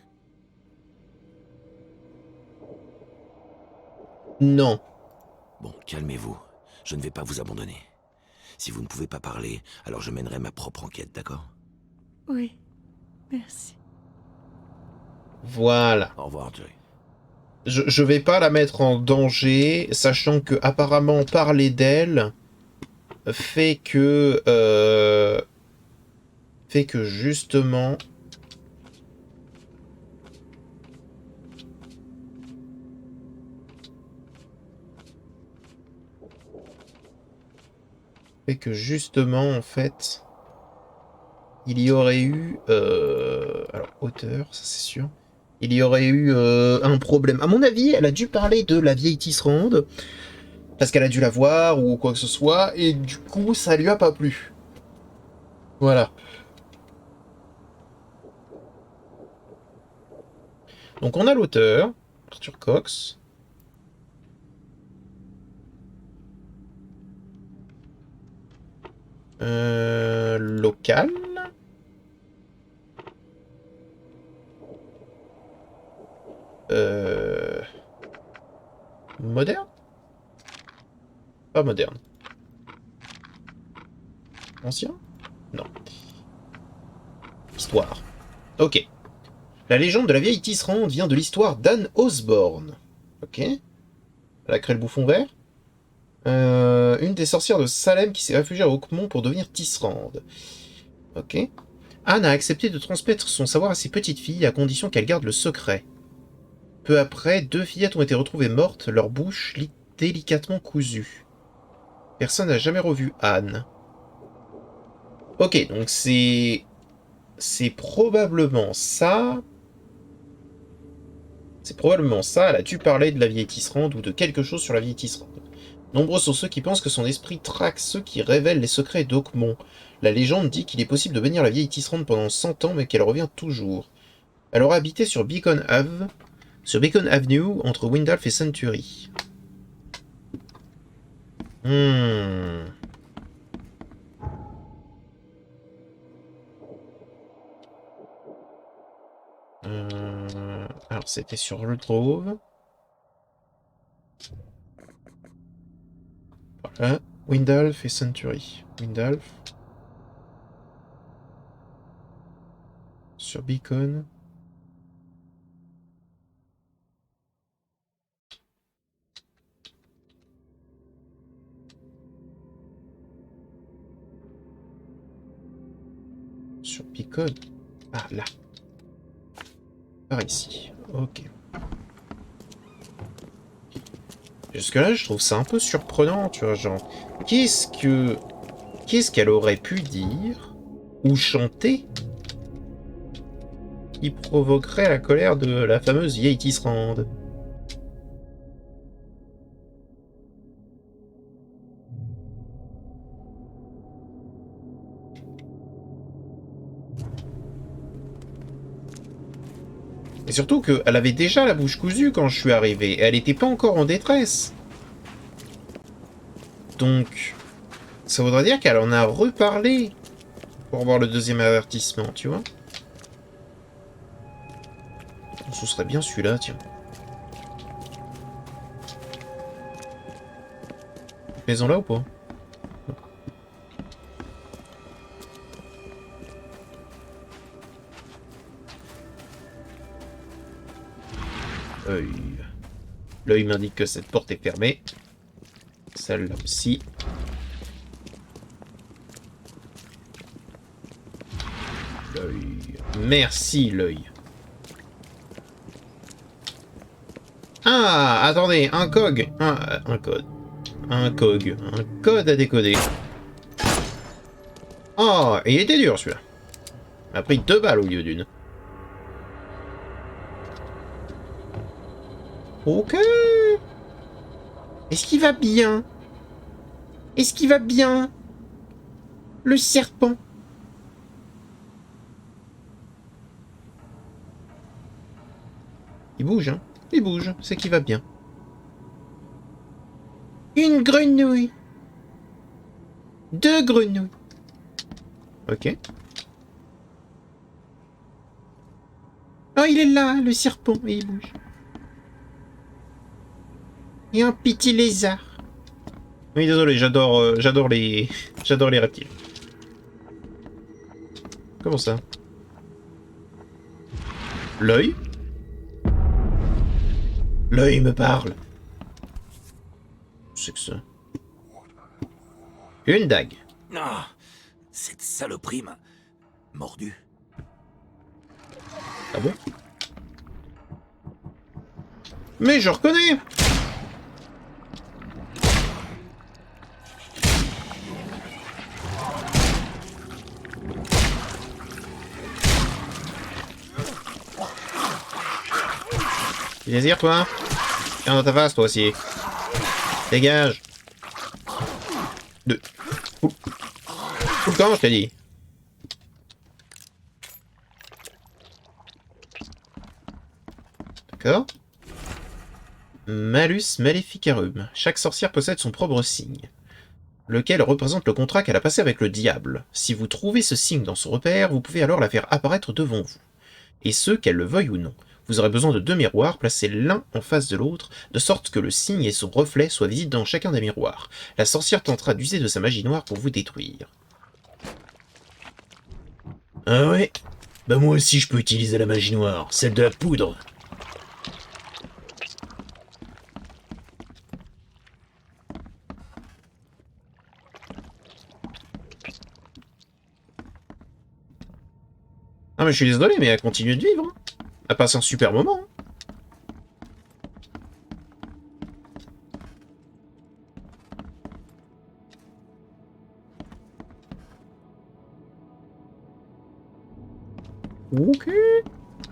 Non. Bon, calmez-vous. Je ne vais pas vous abandonner. Si vous ne pouvez pas parler, alors je mènerai ma propre enquête, d'accord? Oui, merci. Voilà. Au revoir, Joy. Je vais pas la mettre en danger, sachant que apparemment parler d'elle fait que justement en fait il y aurait eu... alors, hauteur, ça c'est sûr. Il y aurait eu un problème. À mon avis, elle a dû parler de la vieille tisserande, parce qu'elle a dû la voir ou quoi que ce soit, et du coup, ça lui a pas plu. Voilà. Donc on a l'auteur, Arthur Cox. Local. Moderne? Pas moderne. Ancien? Non. Histoire. Ok. La légende de la vieille tisserande vient de l'histoire d'Anne Osborne. Ok. Elle a créé le bouffon vert. Une des sorcières de Salem qui s'est réfugiée à Oakmont pour devenir tisserande. Ok. Anne a accepté de transmettre son savoir à ses petites filles à condition qu'elles gardent le secret. Peu après, 2 fillettes ont été retrouvées mortes, leurs bouches délicatement cousues. Personne n'a jamais revu Anne. Ok, donc c'est probablement ça. C'est probablement ça, elle a dû parler de la vieille tisserande ou de quelque chose sur la vieille tisserande. Nombreux sont ceux qui pensent que son esprit traque ceux qui révèlent les secrets d'Oakmont. La légende dit qu'il est possible de bénir la vieille tisserande pendant 100 ans, mais qu'elle revient toujours. Elle aurait habité sur Beacon Avenue, entre Windalf et Century. Alors c'était sur le Drove. Voilà, Windalf et Century. Windalf. Sur Beacon. Sur Beacon. Ah là. Par ici. Ok. Jusque-là, je trouve ça un peu surprenant, tu vois, genre... Qu'est-ce qu'elle aurait pu dire ou chanter qui provoquerait la colère de la fameuse vieille tisserande? Et surtout qu'elle avait déjà la bouche cousue quand je suis arrivé, et elle n'était pas encore en détresse. Donc, ça voudrait dire qu'elle en a reparlé pour avoir le deuxième avertissement, tu vois. Ce serait bien celui-là, tiens. Maison là ou pas? L'œil m'indique que cette porte est fermée. Celle-là aussi. L'œil. Merci, l'œil. Ah, attendez, un cog. Un code. Un cog. Un code à décoder. Oh, il était dur celui-là. Il m'a pris 2 balles au lieu d'une. Ok. Est-ce qu'il va bien? Est-ce qu'il va bien? Le serpent. Il bouge, hein? Il bouge, c'est qu'il va bien. Une grenouille. 2 grenouilles. Ok. Oh, il est là, le serpent, et il bouge. Et un petit lézard. Oui, désolé, j'adore les reptiles. Comment ça? L'œil? L'œil me parle. C'est que ça. Une dague. Ah, cette saloperie m'a mordu. Ah bon? Mais je reconnais! Tu désires, toi? Viens dans ta face, toi aussi. Dégage. Tout le temps, je t'ai dit. D'accord. Malus Maleficarum. Chaque sorcière possède son propre signe, lequel représente le contrat qu'elle a passé avec le diable. Si vous trouvez ce signe dans son repère, vous pouvez alors la faire apparaître devant vous. Et ce, qu'elle le veuille ou non. Vous aurez besoin de 2 miroirs placés l'un en face de l'autre, de sorte que le signe et son reflet soient visibles dans chacun des miroirs. La sorcière tentera d'user de sa magie noire pour vous détruire. Ah ouais? Bah moi aussi je peux utiliser la magie noire, celle de la poudre. Ah mais je suis désolé, mais elle continue de vivre. Hein. Elle passe un super moment. Hein. Ok.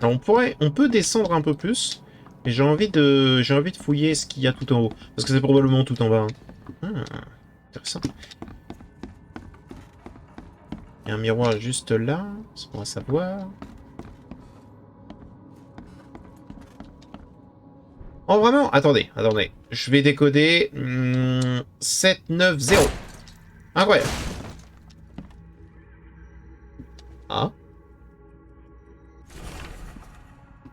Alors on peut descendre un peu plus, mais j'ai envie de fouiller ce qu'il y a tout en haut, parce que c'est probablement tout en bas. Hein. Intéressant. Il y a un miroir juste là, c'est pour savoir. Oh vraiment? Attendez. Je vais décoder 790. Incroyable. Ah.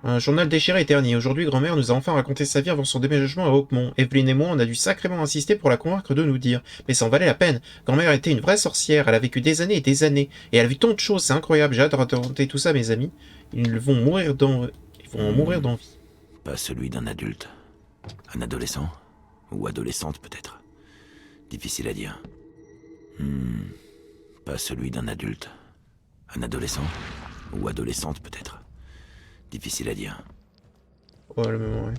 Un journal déchiré et terni. Aujourd'hui, grand-mère nous a enfin raconté sa vie avant son déménagement à Oakmont. Evelyn et moi, on a dû sacrément insister pour la convaincre de nous dire. Mais ça en valait la peine. Grand-mère était une vraie sorcière. Elle a vécu des années et des années. Et elle a vu tant de choses. C'est incroyable. J'ai hâte de raconter tout ça, mes amis. Ils vont mourir d'envie. Pas celui d'un adulte. Un adolescent? Ou adolescente, peut-être. Difficile à dire. Pas celui d'un adulte. Un adolescent? Ou adolescente, peut-être. Difficile à dire. Ouais, le même, ouais.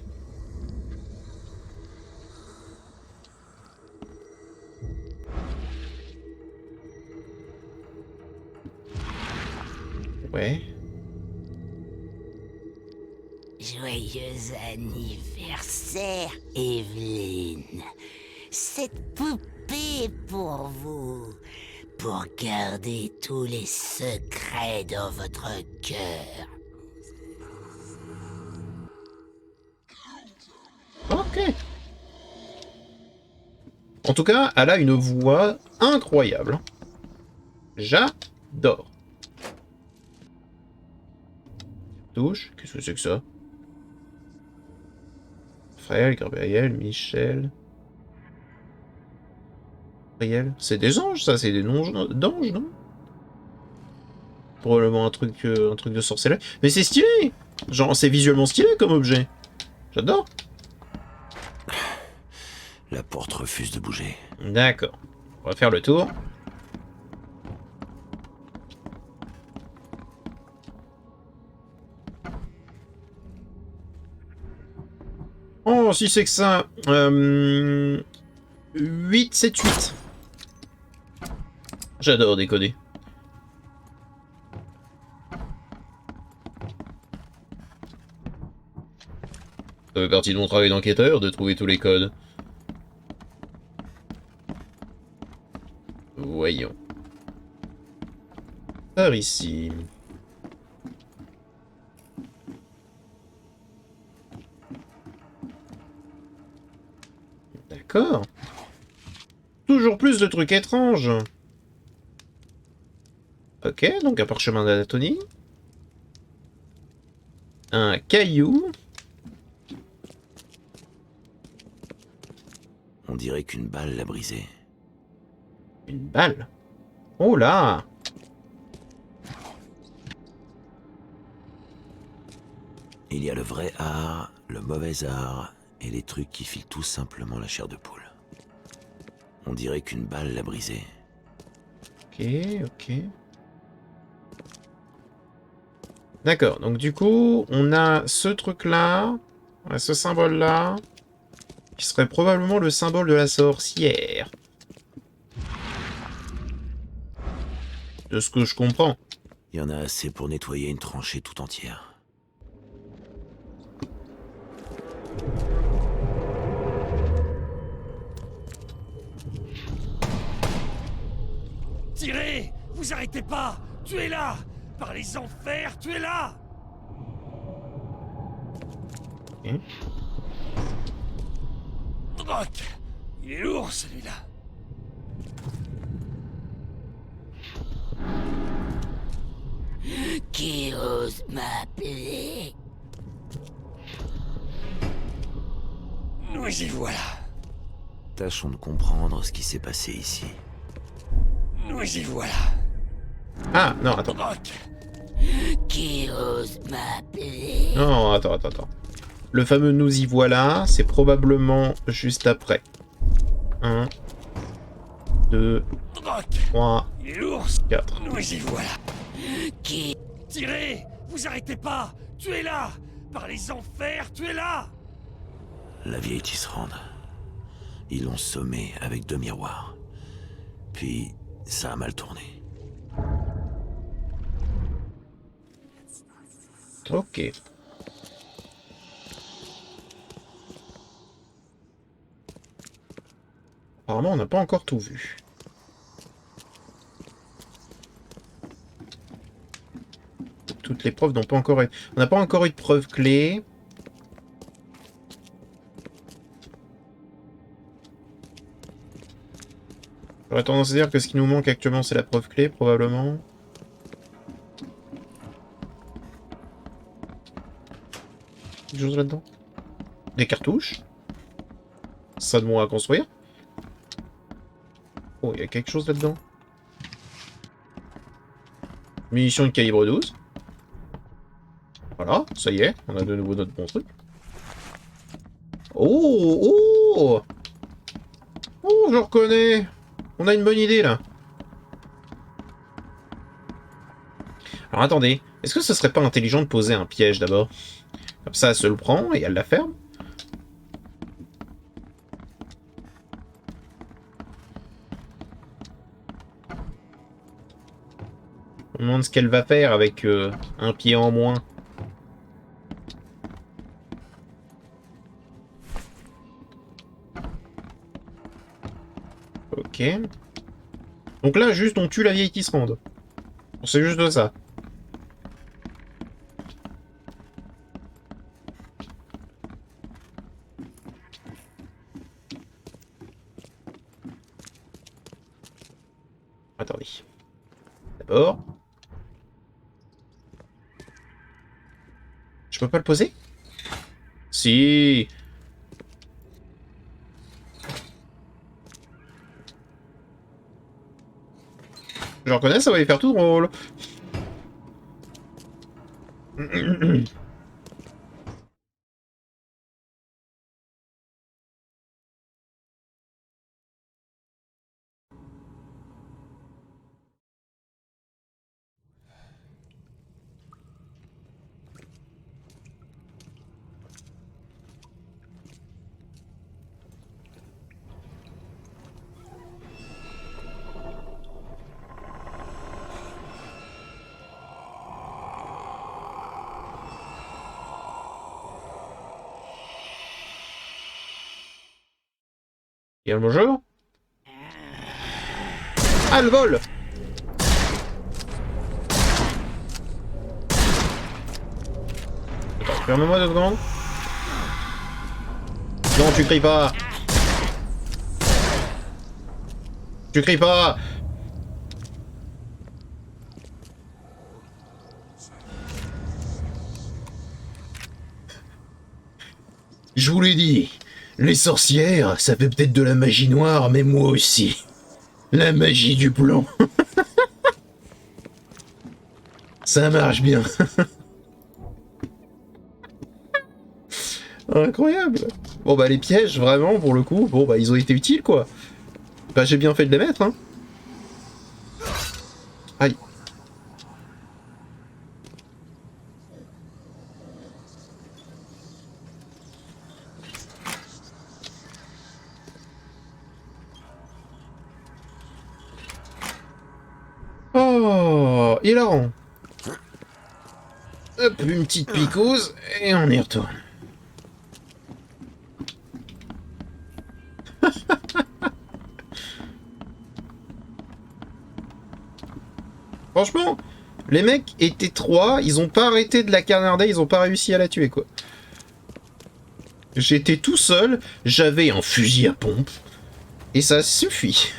Ouais. Joyeux anniversaire, Evelyn. Cette poupée est pour vous. Pour garder tous les secrets dans votre cœur. Ok. En tout cas, elle a une voix incroyable. J'adore. Touche. Qu'est-ce que c'est que ça? Raphaël, Gabriel, Michel. Gabriel. C'est des anges, ça? C'est des noms d'anges, non? Probablement un truc de sorcellerie. Mais c'est stylé! Genre, c'est visuellement stylé comme objet. J'adore. La porte refuse de bouger. D'accord. On va faire le tour. Oh, si c'est que ça. 8, 7, 8. J'adore décoder. Ça fait partie de mon travail d'enquêteur de trouver tous les codes. Voyons. Par ici. D'accord. Toujours plus de trucs étranges. Ok, donc un parchemin d'Anatonie. Un caillou. On dirait qu'une balle l'a brisé. Une balle? Oh là! Il y a le vrai art, le mauvais art, et les trucs qui filent tout simplement la chair de poule. On dirait qu'une balle l'a brisé. Ok, ok. D'accord, donc du coup, on a ce truc-là, ce symbole-là, qui serait probablement le symbole de la sorcière. De ce que je comprends. Il y en a assez pour nettoyer une tranchée tout entière. Tirez! Vous arrêtez pas! Tuez-la! Par les enfers, tuez-la! Rock! Il est lourd celui-là! Qui ose m'appeler? Nous y voilà! Tâchons de comprendre ce qui s'est passé ici. Nous y voilà! Ah, non, attends. Rock! Qui ose m'appeler? Non, attends. Le fameux nous y voilà, c'est probablement juste après. 1, 2, Rock! 3, Il est lourd! 4. Nous y voilà! Qui? Tirez! Vous arrêtez pas! Tuez-la! Par les enfers, tuez-la! La vieille tisserande. Ils l'ont sommé avec 2 miroirs. Puis, ça a mal tourné. Ok. Apparemment, on n'a pas encore tout vu. Toutes les preuves n'ont pas encore eu... On n'a pas encore eu de preuves clés. J'aurais tendance à dire que ce qui nous manque actuellement, c'est la preuve clé, probablement. Quelque chose là-dedans? Des cartouches? Ça de bon à construire? Oh, il y a quelque chose là-dedans. Munitions de calibre 12. Voilà, ça y est, on a de nouveau notre bon truc. Oh, je reconnais. On a une bonne idée, là. Alors, attendez. Est-ce que ce serait pas intelligent de poser un piège, d'abord? Comme ça, elle se le prend et elle la ferme. On me demande ce qu'elle va faire avec un pied en moins. Ok. Donc là, juste, on tue la vieille qui se rende. C'est juste de ça. Attendez. D'abord. Je peux pas le poser? Si. Je reconnais, ça va les faire tout drôle. Et le bonjour. Ah, le vol! Attends, ferme-moi 2 secondes. Non, tu cries pas! Tu cries pas! Je vous l'ai dit, les sorcières, ça fait peut-être de la magie noire, mais moi aussi. La magie du blanc. Ça marche bien. Incroyable. Bon bah les pièges, vraiment, pour le coup, bon bah ils ont été utiles, quoi. Bah j'ai bien fait de les mettre, hein. Aïe. Oh, hilarant. Hop, une petite picouse, et on y retourne. Franchement, les mecs étaient 3, ils ont pas arrêté de la canarder, ils ont pas réussi à la tuer, quoi. J'étais tout seul, j'avais un fusil à pompe, et ça suffit.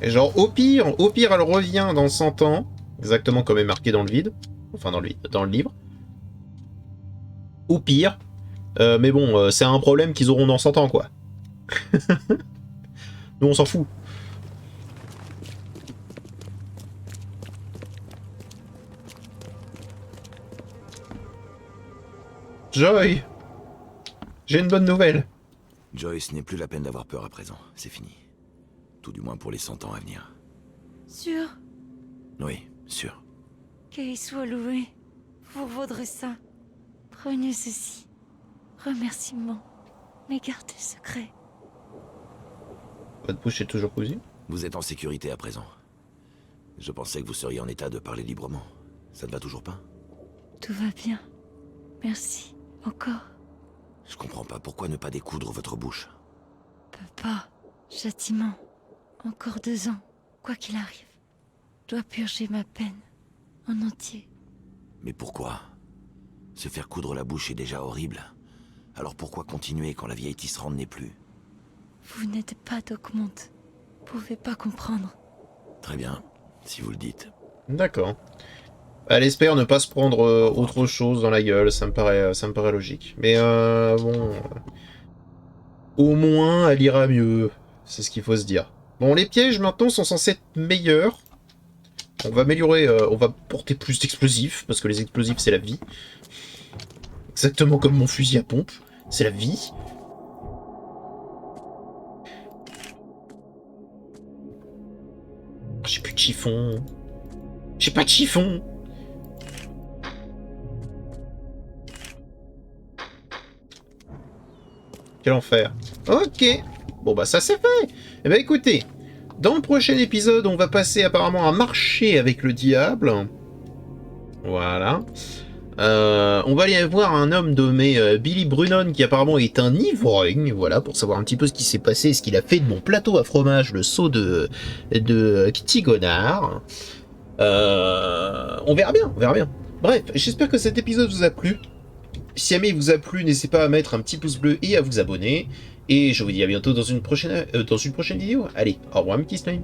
Et genre, au pire, elle revient dans 100 ans, exactement comme est marqué dans le vide, enfin dans le livre. Au pire, mais bon, c'est un problème qu'ils auront dans 100 ans, quoi. Nous, on s'en fout. Joy, j'ai une bonne nouvelle. Joyce n'est plus la peine d'avoir peur à présent, c'est fini. Tout du moins pour les 100 ans à venir. Sûr Oui, sûr. qu'il soit loué. Vous vaudrez ça. Prenez ceci. Remerciement. Mais gardez secret. Votre bouche est toujours cousue? Vous êtes en sécurité à présent. Je pensais que vous seriez en état de parler librement. Ça ne va toujours pas? Tout va bien. Merci. Encore. Je comprends pas pourquoi ne pas découdre votre bouche. Peux pas. Châtiment. Encore 2 ans. Quoi qu'il arrive. Dois purger ma peine. En entier. Mais pourquoi? Se faire coudre la bouche est déjà horrible. Alors pourquoi continuer quand la vieille tisserande n'est plus? Vous n'êtes pas d'Oakmont. Vous pouvez pas comprendre. Très bien, si vous le dites. D'accord. Elle espère ne pas se prendre autre chose dans la gueule, ça me paraît logique. Mais bon... au moins, elle ira mieux. C'est ce qu'il faut se dire. Bon, les pièges, maintenant, sont censés être meilleurs. On va améliorer... on va porter plus d'explosifs, parce que les explosifs, c'est la vie. Exactement comme mon fusil à pompe. C'est la vie. J'ai plus de chiffon. J'ai pas de chiffon. Quel enfer. Ok. Bon bah ça c'est fait. Eh ben écoutez, dans le prochain épisode, on va passer apparemment à marcher avec le diable. Voilà. On va aller voir un homme nommé Billy Brunon qui apparemment est un ivrogne, voilà, pour savoir un petit peu ce qui s'est passé, ce qu'il a fait de mon plateau à fromage, le seau de Kitty Gonard. On verra bien, on verra bien. Bref, j'espère que cet épisode vous a plu. Si jamais il vous a plu, n'hésitez pas à mettre un petit pouce bleu et à vous abonner. Et je vous dis à bientôt dans une prochaine vidéo. Allez, au revoir mes petits slimes.